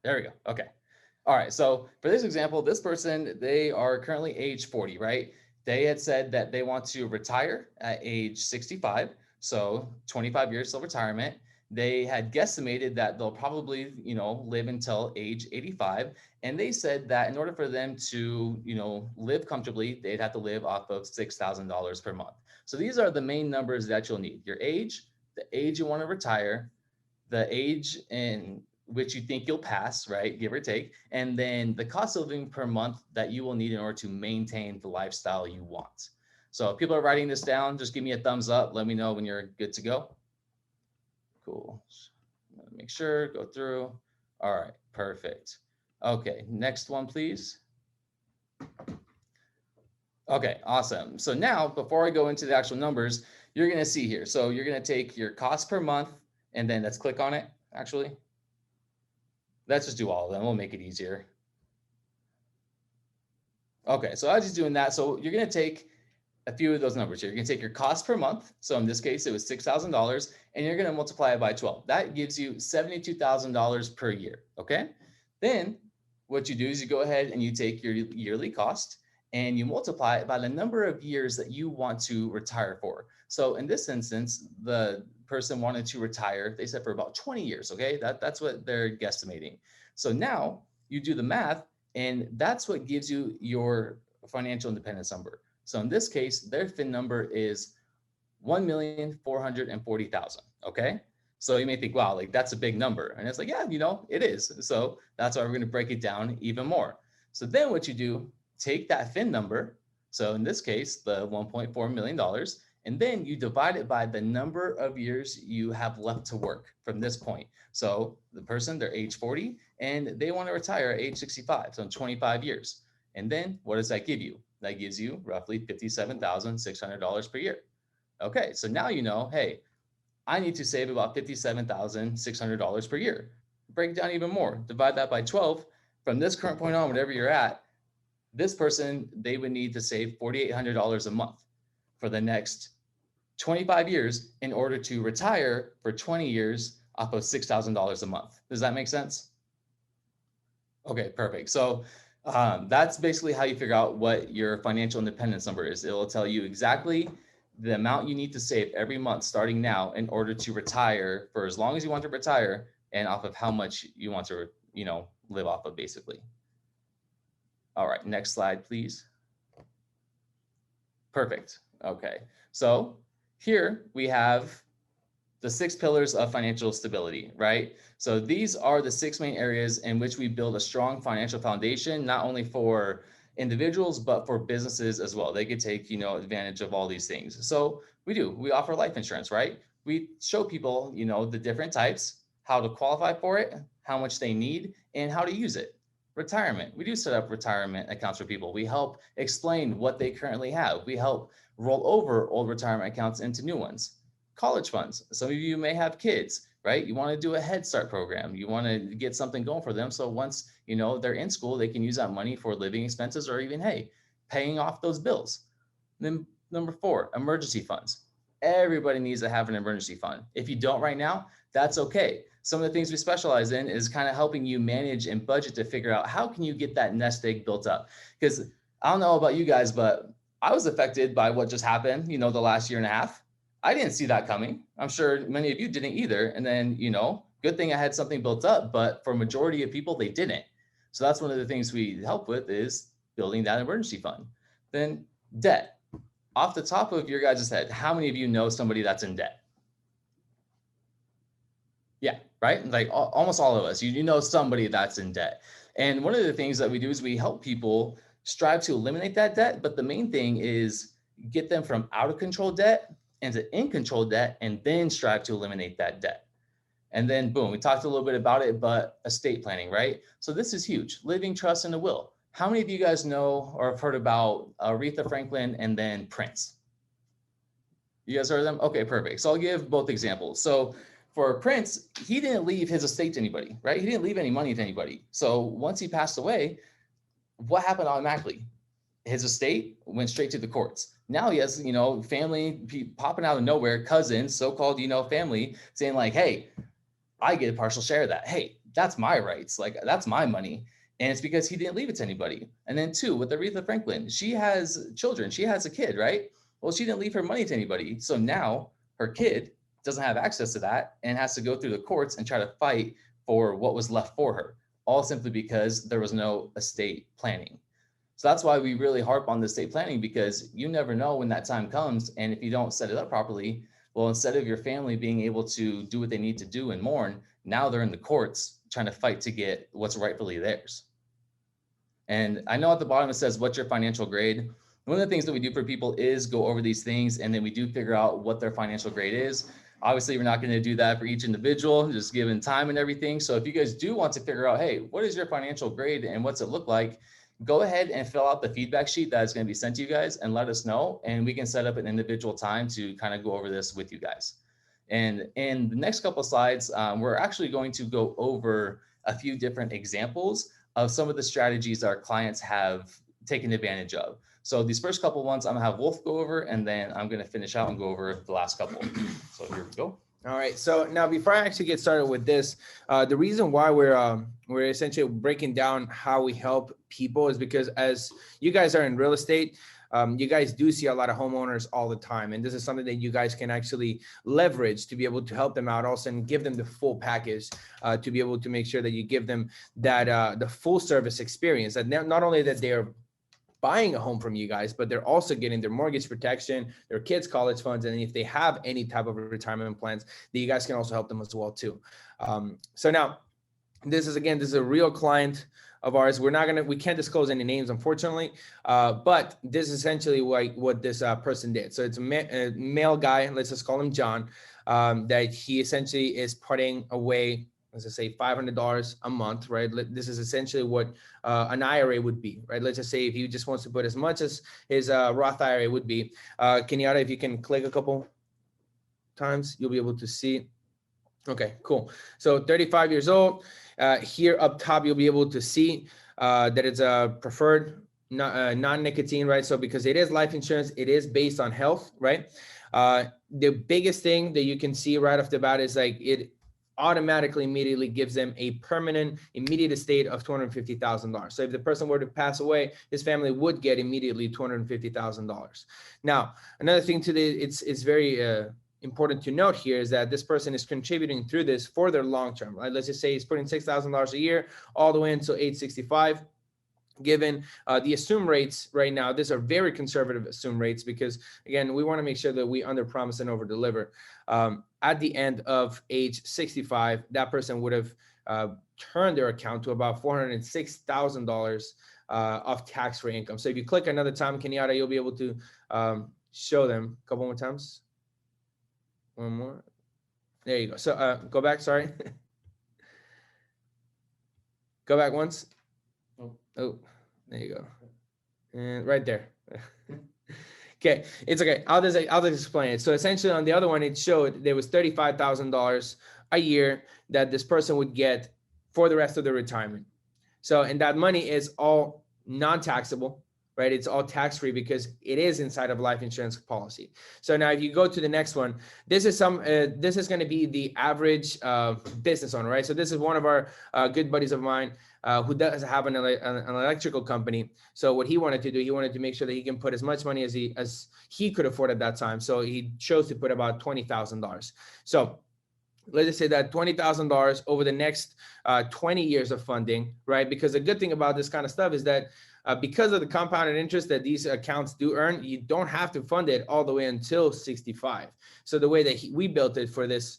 There we go. Okay. All right. So for this example, this person, they are currently age 40, right? They had said that they want to retire at age 65. So 25 years till retirement. They had guesstimated that they'll probably, live until age 85. And they said that in order for them to, live comfortably, they'd have to live off of $6,000 per month. So these are the main numbers that you'll need. Your age, the age you want to retire, the age in which you think you'll pass, right? Give or take. And then the cost of living per month that you will need in order to maintain the lifestyle you want. So if people are writing this down, just give me a thumbs up. Let me know when you're good to go. Cool. Make sure, go through. All right, perfect. Okay, next one, please. Okay, awesome. So now, before I go into the actual numbers, you're going to see here. So you're going to take your cost per month, and then let's click on it, actually. Let's just do all of them. We'll make it easier. Okay, so as you're doing that, so you're going to take a few of those numbers here. You're going to take your cost per month. So in this case, it was $6,000, and you're going to multiply it by 12. That gives you $72,000 per year. Okay. Then what you do is you go ahead and you take your yearly cost and you multiply it by the number of years that you want to retire for. So in this instance, the person wanted to retire, they said for about 20 years. Okay. That's what they're guesstimating. So now you do the math, and that's what gives you your financial independence number. So in this case, their FIN number is 1,440,000. Okay. So you may think, wow, like that's a big number. And it's like, yeah, it is. So that's why we're going to break it down even more. So then what you do, take that FIN number. So in this case, the $1.4 million, and then you divide it by the number of years you have left to work from this point. So the person, they're age 40 and they want to retire at age 65. So in 25 years. And then what does that give you? That gives you roughly $57,600 per year. Okay, so now hey, I need to save about $57,600 per year. Break it down even more. Divide that by 12. From this current point on, whatever you're at, this person, they would need to save $4,800 a month for the next 25 years in order to retire for 20 years off of $6,000 a month. Does that make sense? Okay, perfect. So that's basically how you figure out what your financial independence number is. It will tell you exactly the amount you need to save every month starting now in order to retire for as long as you want to retire and off of how much you want to, live off of basically. All right, next slide, please. Perfect. Okay, so here we have the 6 pillars of financial stability, right? So these are the 6 main areas in which we build a strong financial foundation, not only for individuals, but for businesses as well. They could take, advantage of all these things. So we offer life insurance, right? We show people, the different types, how to qualify for it, how much they need, and how to use it. Retirement, we do set up retirement accounts for people. We help explain what they currently have. We help roll over old retirement accounts into new ones. College funds, some of you may have kids, right? You want to do a Head Start program. You want to get something going for them. So once, they're in school, they can use that money for living expenses or even, hey, paying off those bills. Then number 4, emergency funds. Everybody needs to have an emergency fund. If you don't right now, that's okay. Some of the things we specialize in is kind of helping you manage and budget to figure out how can you get that nest egg built up. Because I don't know about you guys, but I was affected by what just happened, the last year and a half. I didn't see that coming. I'm sure many of you didn't either. And then, good thing I had something built up, but for a majority of people, they didn't. So that's one of the things we help with is building that emergency fund. Then debt. Off the top of your guys' head, how many of you know somebody that's in debt? Yeah, right? Like almost all of us, you know somebody that's in debt. And one of the things that we do is we help people strive to eliminate that debt. But the main thing is get them from out of control debt into in control debt and then strive to eliminate that debt. And then boom, we talked a little bit about it, but estate planning, right? So this is huge. Living trust and a will. How many of you guys know or have heard about Aretha Franklin and then Prince? You guys heard of them? Okay, perfect. So I'll give both examples. So for Prince, he didn't leave his estate to anybody, right? He didn't leave any money to anybody. So once he passed away, what happened automatically? His estate went straight to the courts. Now he has, family popping out of nowhere, cousins, so-called, family saying like, hey, I get a partial share of that. Hey, that's my rights. Like, that's my money. And it's because he didn't leave it to anybody. And then two, with Aretha Franklin, she has children. She has a kid, right? Well, she didn't leave her money to anybody. So now her kid doesn't have access to that and has to go through the courts and try to fight for what was left for her, all simply because there was no estate planning. So that's why we really harp on the estate planning, because you never know when that time comes. And if you don't set it up properly, well, instead of your family being able to do what they need to do and mourn, now they're in the courts trying to fight to get what's rightfully theirs. And I know at the bottom it says, what's your financial grade? One of the things that we do for people is go over these things, and then we do figure out what their financial grade is. Obviously, we're not going to do that for each individual, just given time and everything. So if you guys do want to figure out, hey, what is your financial grade and what's it look like? Go ahead and fill out the feedback sheet that is going to be sent to you guys and let us know. And we can set up an individual time to kind of go over this with you guys. And in the next couple of slides, we're actually going to go over a few different examples of some of the strategies our clients have taken advantage of. So these first couple ones I'm gonna have Wolf go over, and then I'm gonna finish out and go over the last couple. So here we go. All right. So now, before I actually get started with this, the reason why we're essentially breaking down how we help people is because as you guys are in real estate, you guys do see a lot of homeowners all the time, and this is something that you guys can actually leverage to be able to help them out, also, and give them the full package to be able to make sure that you give them that the full service experience. That not only that they're buying a home from you guys, but they're also getting their mortgage protection, their kids' college funds, and if they have any type of retirement plans, that you guys can also help them as well too. So now, this is a real client of ours. We can't disclose any names, unfortunately, but this is essentially what this person did. So it's a male guy, let's just call him John, that he essentially is putting away, let's just say $500 a month, right? This is essentially what an IRA would be, right? Let's just say if he just wants to put as much as his Roth IRA would be. Kenyatta, if you can click a couple times, you'll be able to see. Okay, cool. So 35 years old. Here up top, you'll be able to see that it's a preferred non-nicotine, right? So because it is life insurance, it is based on health, right? The biggest thing that you can see right off the bat is like it automatically immediately gives them a permanent immediate estate of $250,000. So if the person were to pass away, his family would get immediately $250,000. Now, another thing it's very important to note here is that this person is contributing through this for their long term, right? Let's just say he's putting $6,000 a year all the way until age 65. Given the assumed rates right now, these are very conservative assumed rates because, again, we want to make sure that we under promise and over deliver. At the end of age 65, that person would have turned their account to about $406,000 of tax-free income. So if you click another time, Kenyatta, you'll be able to show them a couple more times. One more. There you go. So go back, sorry. Go back once. Oh, there you go. And right there. Okay, it's okay. I'll just explain it. So essentially on the other one, it showed there was $35,000 a year that this person would get for the rest of their retirement. So, and that money is all non-taxable, right? It's all tax-free because it is inside of life insurance policy. So now if you go to the next one, this is going to be the average business owner, right? So this is one of our good buddies of mine who does have an electrical company. So what he wanted to do, he wanted to make sure that he can put as much money as he could afford at that time. So he chose to put about $20,000. So let's just say that $20,000 over the next 20 years of funding, right? Because the good thing about this kind of stuff is that because of the compounded interest that these accounts do earn, you don't have to fund it all the way until 65. So the way that we built it for this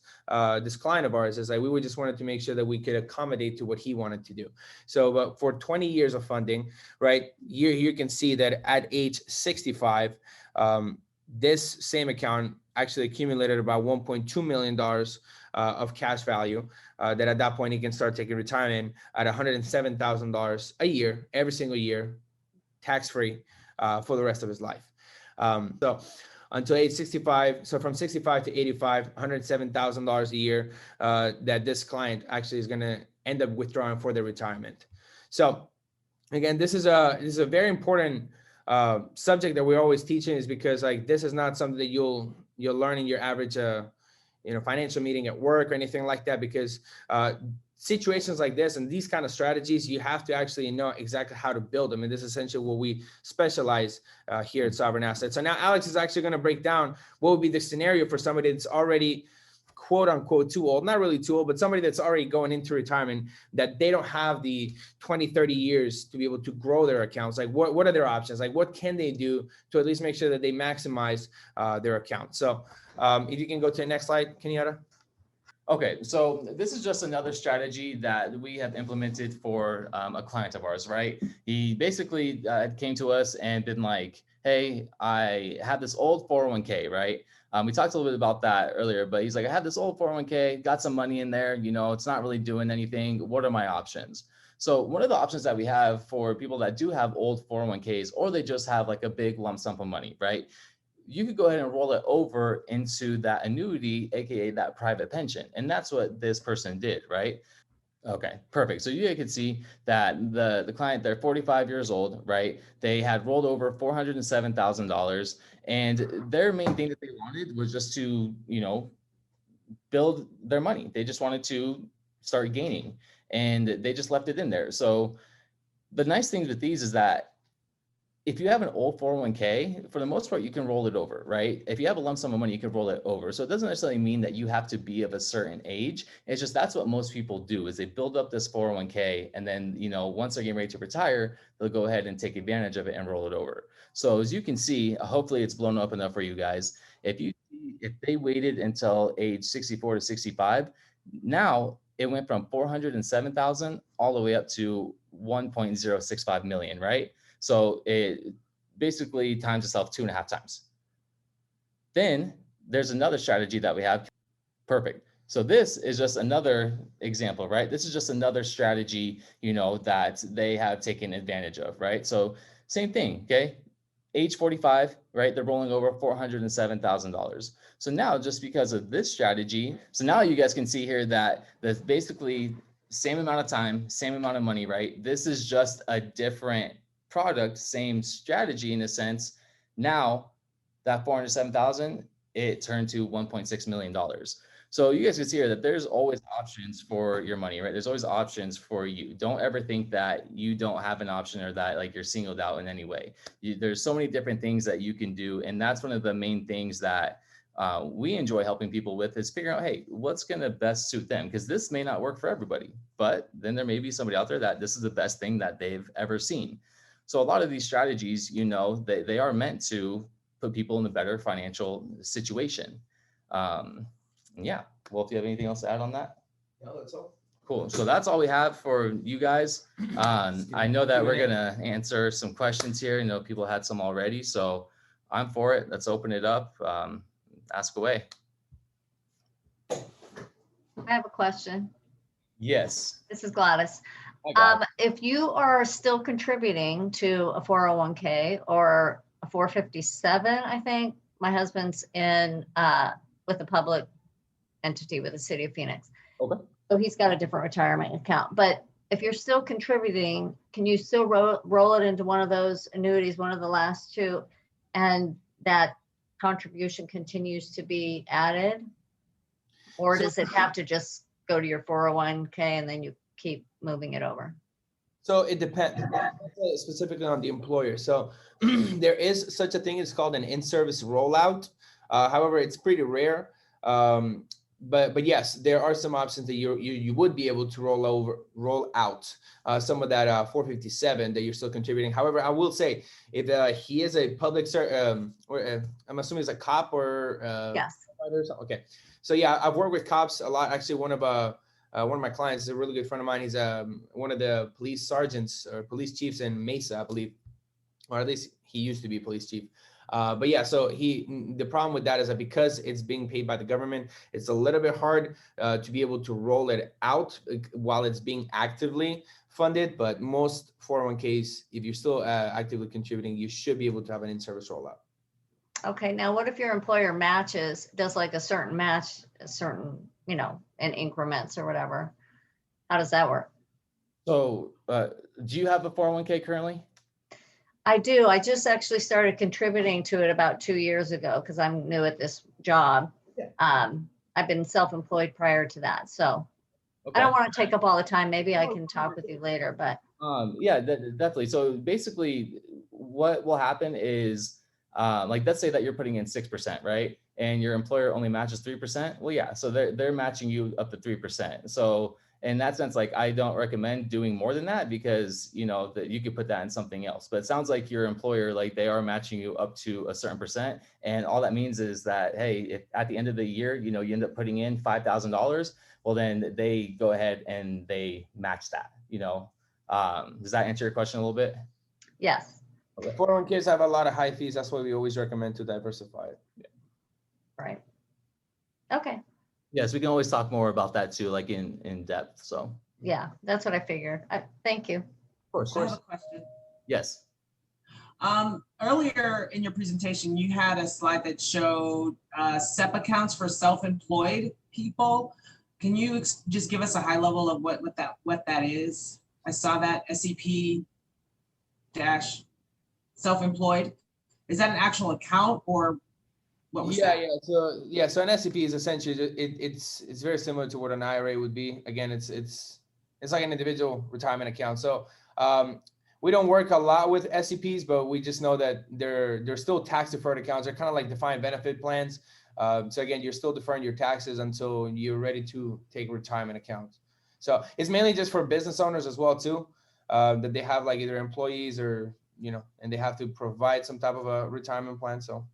client of ours is like we just wanted to make sure that we could accommodate to what he wanted to do. So for 20 years of funding, right, you can see that at age 65, this same account actually accumulated about $1.2 million of cash value that at that point he can start taking retirement at $107,000 a year, every single year, tax-free for the rest of his life. So until age 65, so from 65 to 85, $107,000 a year that this client actually is going to end up withdrawing for their retirement. So again, this is a very important subject that we're always teaching, is because like this is not something that you'll learn in your average financial meeting at work or anything like that, because situations like this and these kind of strategies, you have to actually know exactly how to build them. And this is essentially what we specialize here at Sovereign Assets. So now Alex is actually going to break down what would be the scenario for somebody that's already quote unquote too old, not really too old, but somebody that's already going into retirement, that they don't have the 20, 30 years to be able to grow their accounts. Like what are their options? Like what can they do to at least make sure that they maximize their account? So if you can go to the next slide, Kenyatta. Okay, so this is just another strategy that we have implemented for a client of ours, right? He basically came to us and been like, hey, I have this old 401k, right? We talked a little bit about that earlier, but he's like, I have this old 401k, got some money in there, it's not really doing anything. What are my options? So one of the options that we have for people that do have old 401ks, or they just have like a big lump sum of money, right? You could go ahead and roll it over into that annuity, AKA that private pension. And that's what this person did, right? Okay, perfect. So you can see that the client, they're 45 years old, right? They had rolled over $407,000, and their main thing that they wanted was just to, build their money. They just wanted to start gaining, and they just left it in there. So the nice thing with these is that if you have an old 401k, for the most part, you can roll it over, right? If you have a lump sum of money, you can roll it over. So it doesn't necessarily mean that you have to be of a certain age. It's just that's what most people do, is they build up this 401k, and then, once they're getting ready to retire, they'll go ahead and take advantage of it and roll it over. So as you can see, hopefully it's blown up enough for you guys. If they waited until age 64 to 65, now it went from 407,000 all the way up to 1.065 million, right? So it basically times itself 2.5 times. Then there's another strategy that we have. Perfect. So this is just another example, right? This is just another strategy, that they have taken advantage of, right? So same thing, okay? Age 45, right? They're rolling over $407,000. So now, just because of this strategy, so now you guys can see here that that's basically same amount of time, same amount of money, right? This is just a different product, same strategy in a sense. Now that 407,000, it turned to $1.6 million. So you guys can see here that there's always options for your money, right? There's always options for you. Don't ever think that you don't have an option, or that like you're singled out in any way. There's so many different things that you can do. And that's one of the main things that we enjoy helping people with, is figuring out, hey, what's going to best suit them? Because this may not work for everybody, but then there may be somebody out there that this is the best thing that they've ever seen. So a lot of these strategies, they are meant to put people in a better financial situation. Yeah. Well, if you have anything else to add on that? No, that's all. Cool. So that's all we have for you guys. I know that we're going to answer some questions here. People had some already, so I'm for it. Let's open it up. Ask away. I have a question. Yes. This is Gladys. If you are still contributing to a 401k or a 457, I think my husband's in with a public entity with the city of Phoenix. Okay. So he's got a different retirement account. But if you're still contributing, can you still roll it into one of those annuities, one of the last two, and that contribution continues to be added? Or does it have to just go to your 401k and then you keep moving it over? So it depends specifically on the employer. So there is such a thing, it's called an in-service rollout. However, it's pretty rare. But yes, there are some options that you would be able to roll out some of that 457 that you're still contributing. However, I will say, if he is a public or I'm assuming he's a cop or yes. Okay. So yeah, I've worked with cops a lot. Actually, one of my clients is a really good friend of mine. He's one of the police sergeants or police chiefs in Mesa, I believe, or at least he used to be police chief. But yeah, so the problem with that is that because it's being paid by the government, it's a little bit hard to be able to roll it out while it's being actively funded. But most 401ks, if you're still actively contributing, you should be able to have an in-service rollout. Okay, now what if your employer does like a certain match, a certain, you know, in increments or whatever? How does that work? So do you have a 401k currently? I do. I just actually started contributing to it about 2 years ago because I'm new at this job. I've been self-employed prior to that. So I don't want to take up all the time. Maybe I can talk with you later, but. Yeah, definitely. So basically what will happen is, like, let's say that you're putting in 6%, right? And your employer only matches 3%. Well, yeah, so they're matching you up to 3%. So in that sense, like, I don't recommend doing more than that because, you know, that you could put that in something else. But it sounds like your employer, like, they are matching you up to a certain percent. And all that means is that, hey, if at the end of the year, you know, you end up putting in $5,000, well, then they go ahead and they match that, you know. Does that answer your question a little bit? Yes. Okay. 401ks have a lot of high fees. That's why we always recommend to diversify it. Yeah. Right. Okay. Yes, we can always talk more about that too, like in depth. So Yeah, that's what I figured. Thank you. Of I have course. a question. yes. Earlier in your presentation, you had a slide that showed SEP accounts for self-employed people. Can you just give us a high level of what that is? I saw that SEP dash self-employed. Is that an actual account or what was that? So an SEP is essentially it's very similar to what an IRA would be. Again, it's like an individual retirement account. So we don't work a lot with SEPs, but we just know that they're still tax deferred accounts. They're kind of like defined benefit plans. So again, you're still deferring your taxes until you're ready to take retirement accounts. So it's mainly just for business owners as well too, that they have like either employees or, you know, and they have to provide some type of a retirement plan. So.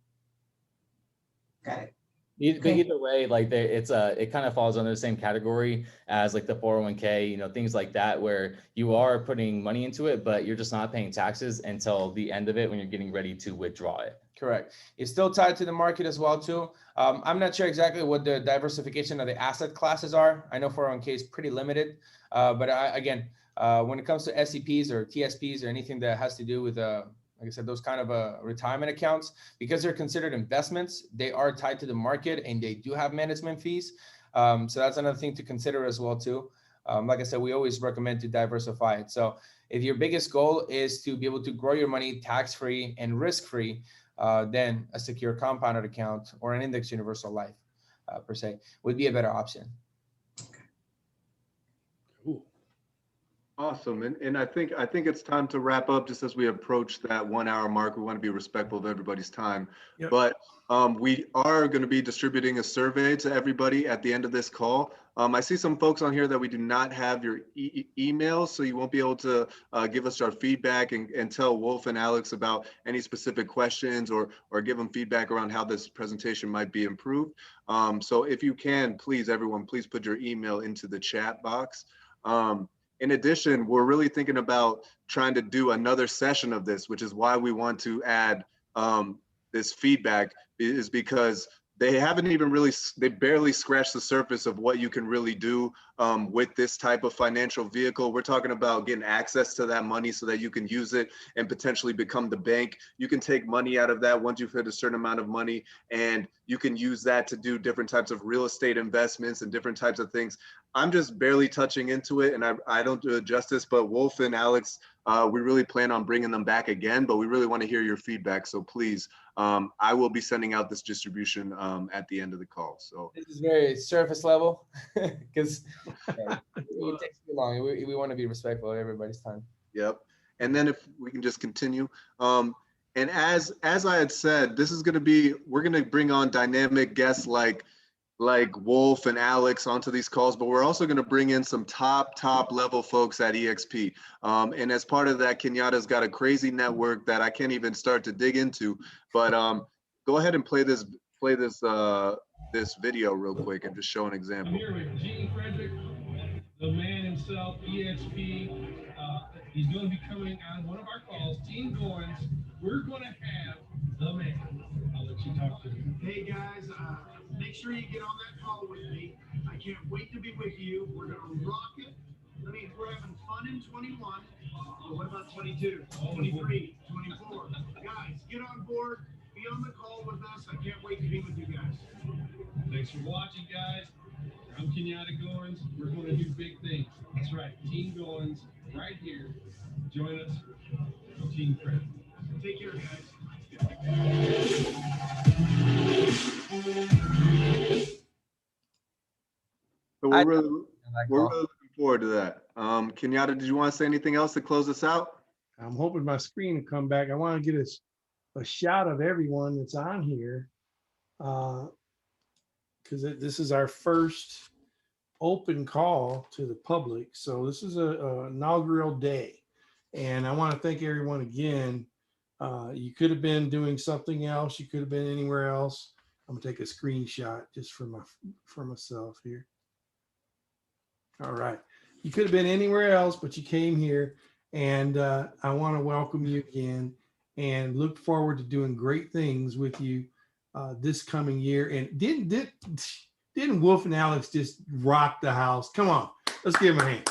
Okay. But either way, like it kind of falls under the same category as like the 401k, you know, things like that, where you are putting money into it, but you're just not paying taxes until the end of it when you're getting ready to withdraw it. Correct. It's still tied to the market as well too. I'm not sure exactly what the diversification of the asset classes are. I know 401k is pretty limited, but when it comes to SEPs or TSPs or anything that has to do with like I said, those kind of retirement accounts, because they're considered investments, they are tied to the market and they do have management fees. So that's another thing to consider as well too. Like I said, we always recommend to diversify it. So if your biggest goal is to be able to grow your money tax-free and risk-free, then a secure compounded account or an index universal life per se would be a better option. Awesome. And I think it's time to wrap up just as we approach that 1 hour mark. We want to be respectful of everybody's time. Yep. But we are going to be distributing a survey to everybody at the end of this call. I see some folks on here that we do not have your emails, so you won't be able to give us our feedback and tell Wolf and Alex about any specific questions or give them feedback around how this presentation might be improved. So if you can, please, everyone, please put your email into the chat box. In addition, we're really thinking about trying to do another session of this, which is why we want to add this feedback, is because they haven't even really, they barely scratched the surface of what you can really do with this type of financial vehicle. We're talking about getting access to that money so that you can use it and potentially become the bank. You can take money out of that once you've hit a certain amount of money, and you can use that to do different types of real estate investments and different types of things. I'm just barely touching into it, and I don't do it justice, but Wolf and Alex, we really plan on bringing them back again, but we really want to hear your feedback. So please, I will be sending out this distribution at the end of the call. So this is very surface level because it takes too long. We want to be respectful of everybody's time. Yep. And then if we can just continue. And as I had said, this is going to be, we're going to bring on dynamic guests like Wolf and Alex onto these calls, but we're also going to bring in some top level folks at EXP. And as part of that, Kenyatta's got a crazy network that I can't even start to dig into, but go ahead and play this video real quick and just show an example. I'm here with G. Frederick, the man himself, EXP. He's going to be coming on one of our calls, Teamgoins. We're going to have the man. I'll let you talk to him. Hey guys, make sure you get on that call with me. I can't wait to be with you. We're gonna rock it. I mean, we're having fun in 21. But what about 22, 23, 24? Guys, get on board. Be on the call with us. I can't wait to be with you guys. Thanks for watching, guys. I'm Kenyatta Goins. We're going to do big things. That's right. Team Goins right here. Join us on Team Credit. Take care, guys. So I- we're really We're looking forward to that. Kenyatta, did you want to say anything else to close us out? I'm hoping my screen will come back. I want to get a shot of everyone that's on here. Because this is our first open call to the public. So this is a inaugural day. And I want to thank everyone again. You could have been doing something else. You could have been anywhere else. I'm gonna take a screenshot just for myself here. All right. You could have been anywhere else, but you came here. And I want to welcome you again and look forward to doing great things with you this coming year. And didn't Wolf and Alex just rock the house? Come on, let's give them a hand.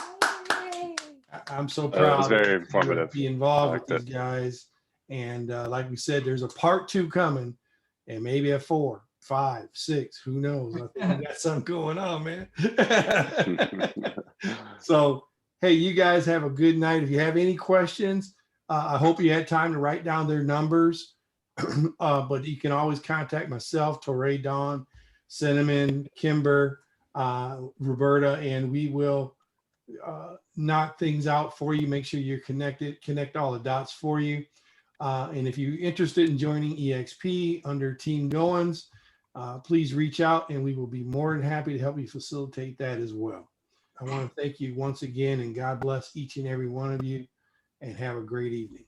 I'm so proud It was very of informative. be involved I with liked these guys. And like we said, there's a part 2 coming, and maybe a 4, 5, 6. Who knows? I think we got something going on, man. So, hey, you guys have a good night. If you have any questions, I hope you had time to write down their numbers. But you can always contact myself, Torre, Dawn, Cinnamon, Kimber, Roberta, and we will knock things out for you. Make sure you're connected, connect all the dots for you. And if you're interested in joining EXP under Team Goins, please reach out and we will be more than happy to help you facilitate that as well. I want to thank you once again, and God bless each and every one of you, and have a great evening.